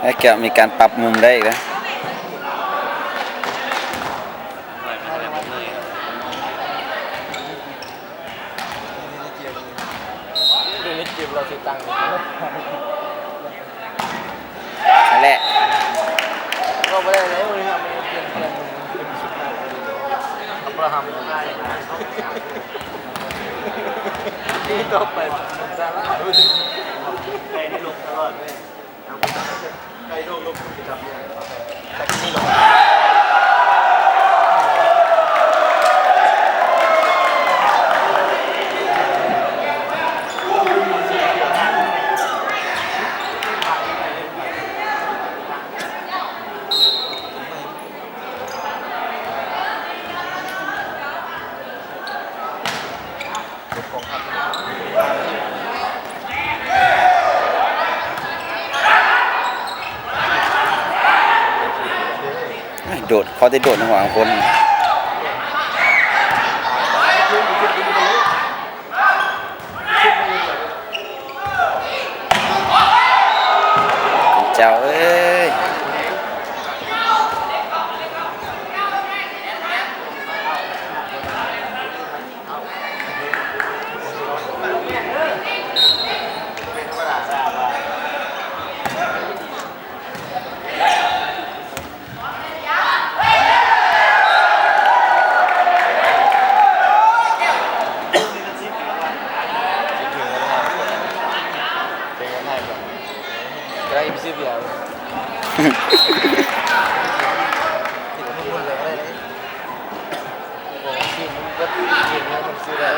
แล้วก็มีการปรับมุมได้อีกนะดูนิดจิบเราติดตั้งนั่นแหละก็ไม่ได้เลยวันนี้มันเปลี่ยนเป็นชุดนั้นอับราฮัมที่ต่อไปซาร่าใครที่ลงตลอดเลยใครโดนลงคุณจะทำยังไงแต่ที่ลงโดดเขาได้โดดในหัวคนเจ้าเอ้ยได้พิเศษอย่างที่ผมพูดเลยอะไรผมซื้อมันก็เก่งนะมันซื้อได้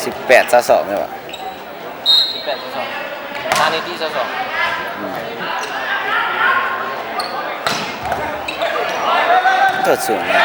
18-2เนี่ยวะ18-2ตาในที่2ก็สูงนะ